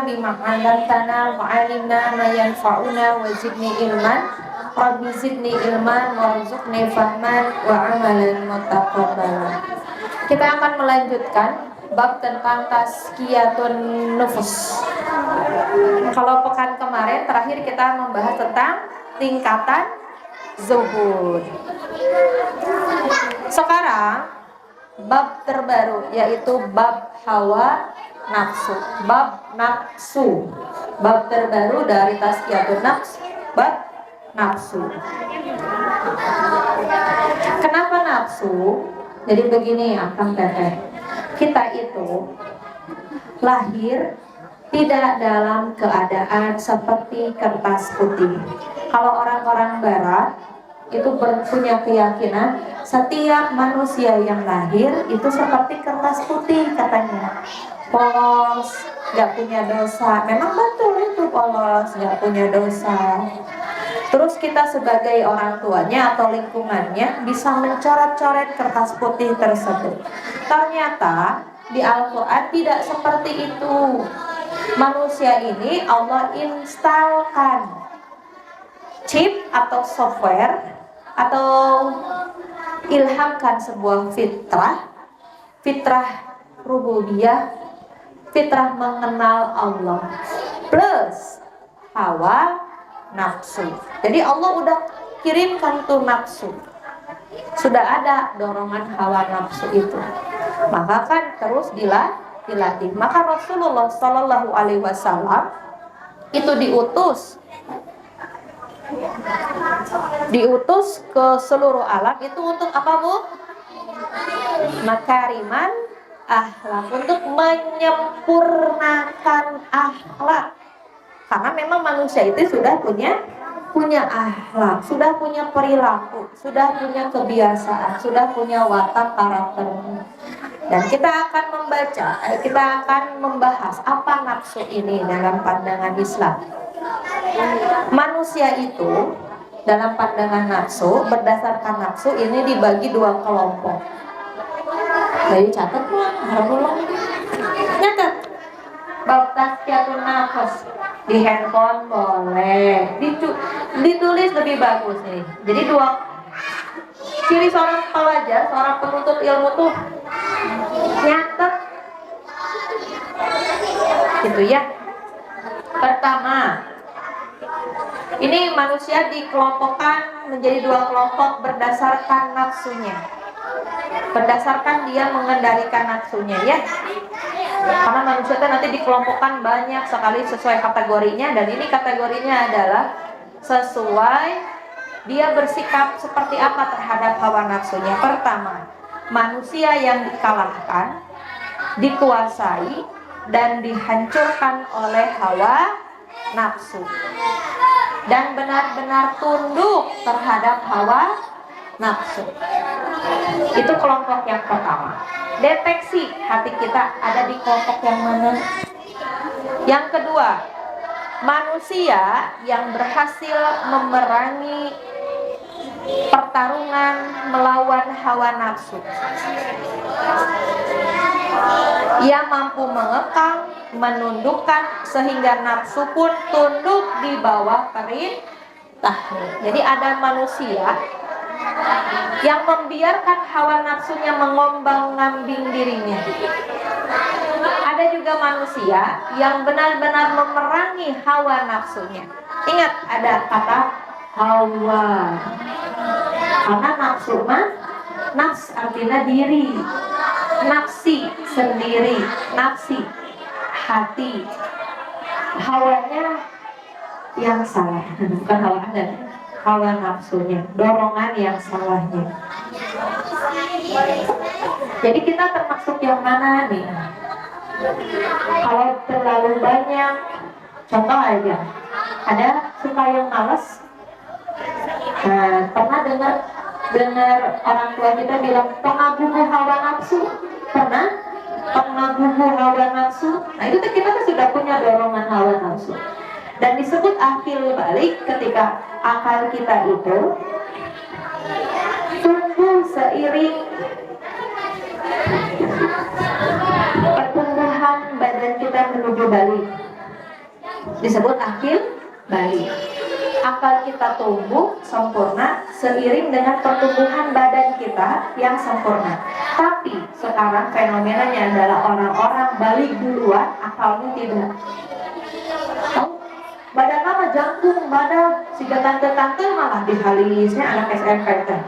bima 'allamtana wa 'allimna ma yanfa'una wa zidni ilman. Rabbi zidni ilman warzuqni fahman wa amalan mutaqabbalan. Kita akan melanjutkan bab tentang tazkiyatun nufus. Kalau pekan kemarin terakhir kita membahas tentang tingkatan zuhud. Sekarang bab terbaru yaitu bab hawa nafsu. Bab nafsu. Bab terbaru dari tazkiyatun nafs, bab nafsu. Kenapa nafsu? Jadi begini Akang Teteh, kita itu lahir tidak dalam keadaan seperti kertas putih. Kalau orang-orang barat itu punya keyakinan setiap manusia yang lahir itu seperti kertas putih katanya, polos, gak punya dosa. Memang betul itu, polos, gak punya dosa. Terus kita sebagai orang tuanya atau lingkungannya bisa mencoret-coret kertas putih tersebut. Ternyata di Al-Quran tidak seperti itu. Manusia ini Allah instalkan chip atau software atau ilhamkan sebuah fitrah rububiyah, fitrah mengenal Allah plus hawa nafsu. Jadi Allah udah kirimkan tuh nafsu, sudah ada dorongan hawa nafsu itu, maka kan terus dilatih. Maka Rasulullah Shallallahu Alaihi Wasallam itu diutus ke seluruh alam itu untuk apa, Bu? Makariman akhlak, untuk menyempurnakan akhlak. Karena memang manusia itu sudah punya akhlak, sudah punya perilaku, sudah punya kebiasaan, sudah punya watak karakter. Dan kita akan membahas apa nafsu ini dalam pandangan Islam. Manusia itu dalam pandangan nafsu, berdasarkan nafsu ini dibagi dua kelompok. Jadi catat nyatet bab tazkiyatun nafs di handphone boleh, ditulis lebih bagus nih. Jadi dua ciri seorang pelajar, seorang penuntut ilmu tuh nyatet gitu ya. Pertama, ini manusia dikelompokkan menjadi dua kelompok berdasarkan nafsunya, berdasarkan dia mengendalikan nafsunya ya. Karena manusia itu nanti dikelompokkan banyak sekali sesuai kategorinya, dan ini kategorinya adalah sesuai dia bersikap seperti apa terhadap hawa nafsunya. Pertama, manusia yang dikalahkan, dikuasai, dan dihancurkan oleh hawa nafsu, dan benar-benar tunduk terhadap hawa nafsu. Itu kelompok yang pertama. Deteksi hati kita ada di kelompok yang mana. Yang kedua, manusia yang berhasil memerangi pertarungan melawan hawa nafsu. Ia mampu mengekang, menundukkan sehingga nafsu pun tunduk di bawah perintahnya. Jadi ada manusia yang membiarkan hawa nafsunya mengombang-ambing dirinya. Ada juga manusia yang benar-benar memerangi hawa nafsunya. Ingat, ada kata hawa. Karena nafsu nafs artinya diri, nafsi sendiri, nafsi hati. Hawanya yang salah, bukan hawa Anda. Hawa nafsunya, dorongan yang salahnya. Jadi kita termasuk yang mana nih? Kalau terlalu banyak, contoh aja, ada suka yang malas. Nah, pernah dengar orang tua kita bilang pengaguh hawa nafsu? Pernah? Pengaguh hawa nafsu? Nah itu kita kan sudah punya dorongan hawa nafsu. Dan disebut akil balik ketika akal kita itu tumbuh seiring pertumbuhan badan kita menuju balik, disebut akil balik. Akal kita tumbuh sempurna seiring dengan pertumbuhan badan kita yang sempurna. Tapi sekarang fenomenanya adalah orang-orang balik duluan, akalnya tidak. Tahu? Badan apa jangkung, badan si tante-tante malah dihalisnya anak SMP teh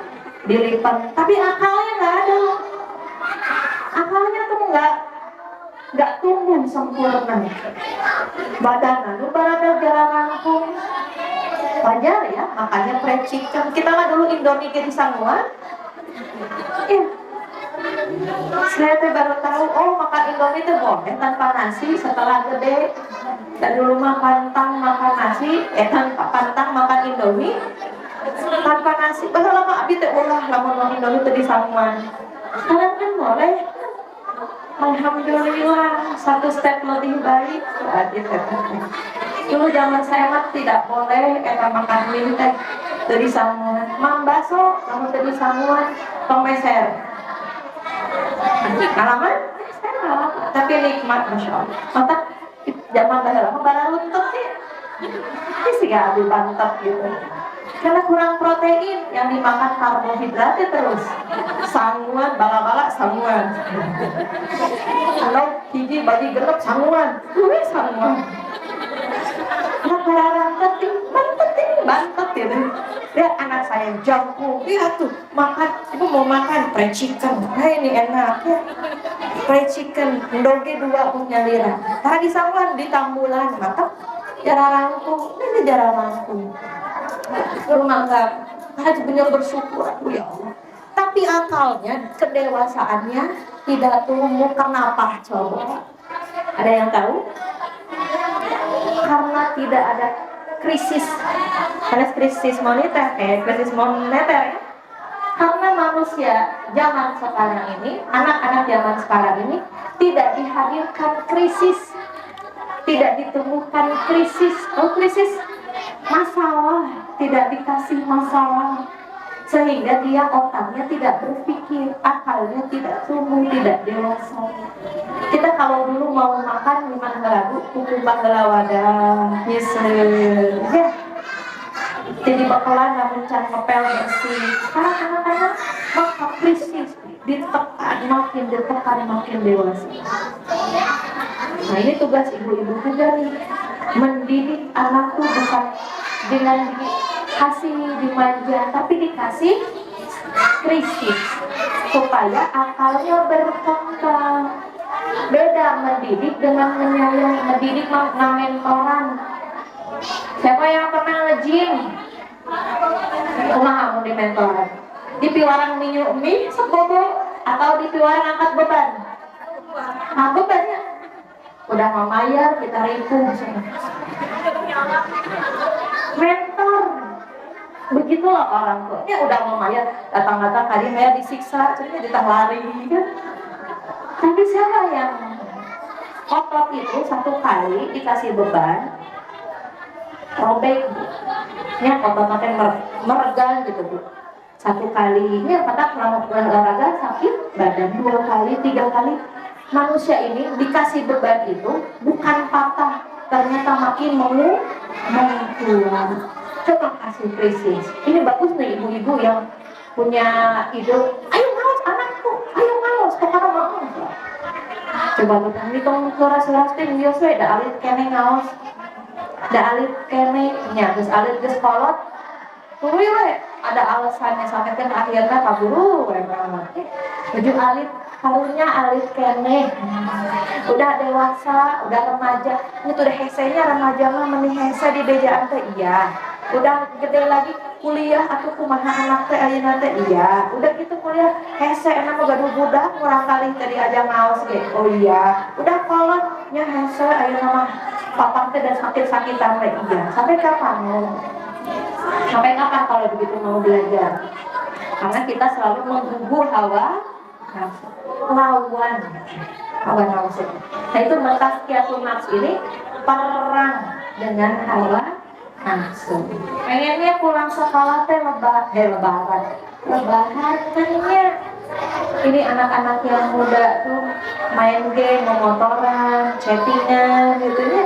dilipat, tapi akalnya nggak ada. Akalnya tuh nggak tumbuh sempurna. Badan lu barada jalan rampung. Wajar ya, makanya fried chicken. Kita mah dulu Indomie di Sanguan. Saya tuh baru tahu, oh makan Indomie itu boleh tanpa nasi setelah gede. Dan dulu mah pantang makan nasi, tanpa pantang makan Indomie tanpa nasi. Bahkan lama abi teh ulah lamun Indomie itu di Sanguan. Sekarang kan boleh. Alhamdulillah, satu step lebih baik. Dulu zaman saya mah tidak boleh kita makan mie teh dari Sanguan. Mang baso, kamu dari Sanguan, tong meser. Alaman? Tapi nikmat, masya Allah. Mata zaman baheula mah runtut sih. Ini sih gak habis bantap gitu. Karena kurang protein yang dimakan karbohidratnya terus. Sanguan, bala-bala Sanguan. Kalau hiji bagi gelap Sanguan, Sanguan. Bantet gitu. Lihat anak saya jangkung, lihat tuh makan, ibu mau makan fried chicken. Nah ini enak ya, fried chicken, doge 2 punya lira. Tadi Sanguan di Tambulan, mantap. Jarang rangkung, ini jarang rangkung. Rumah enggak, harus benar bersyukur, ya Allah. Tapi akalnya, kedewasaannya tidak tumbuh. Kenapa? Coba. Ada yang tahu? Karena tidak ada krisis, karena krisis moneter ya. Karena manusia zaman sekarang ini, anak-anak zaman sekarang ini tidak dihadirkan krisis, tidak ditemukan krisis. Krisis masalah, tidak dikasih masalah, sehingga dia otaknya tidak berpikir, akalnya tidak tumbuh, tidak dewasa. Kita kalau dulu mau makan gimana lagu kuku baheula wadah nyesel ya, jadi bakalan namun can ngepel bersih. Sekarang anak-anak maka krisis, ditekan makin dewasa. Nah ini tugas ibu-ibu juga nih, mendidik anak tuh bukan dengan dikasih dimanja, tapi dikasih krisis supaya akalnya berkembang. Beda mendidik dengan menyayangi. Mendidik mentoran. Siapa yang pernah nge-gym? Kumaha mau di mentoran? Di piwarang minyak mie sebobo atau di piwarang angkat beban? Nah bebannya udah memayar, kita rimpung. Mentor begitulah orang tua. Ya udah memayar, datang-datang tadi saya disiksa, jadi ditah lari kan. Tapi siapa yang otot itu satu kali dikasih beban robek, ya otot makin meregang gitu Bu. Satu kali, ini kata selama olahraga sakit badan, 2 kali, 3 kali. Manusia ini dikasih beban itu bukan patah, ternyata makin menguat. Coba kasih krisis. Ini bagus nih ibu-ibu yang punya ide, ayo ngawas anakku, ayo ngawas, kemana mau? Coba bertani tong keras-keras ting bios we, da alit kene ngawas, da alit kene nya, terus alit geus kolot, tuluy we, ada alasannya sampai kan akhirnya kaburu we banget. Baju alit, harunya alit kene, udah dewasa, udah remaja, ini tuh udah hesenya remaja mah mending hese di bejaan teh iya. Udah gede lagi kuliah atau kumaha anak teh ayeuna teh iya. Udah gitu kuliah hese enak mah gaduh budak murang kali tadi aja ngaos ge. Oh iya. Udah kolot nya hese ayeuna mah papang teh dan sakit-sakitan teh iya. Sampai kapan mau? Sampai kapan kalau begitu mau belajar? Karena kita selalu menggugah hawa nafsu. Lawan hawa nafsu. Nah itu tazkiyatun nafs ini perang dengan hawa nafsu. Pengennya pulang sekolah teh lebarannya ini anak-anak yang muda tuh main game, memotoran, chattingan gitu ya.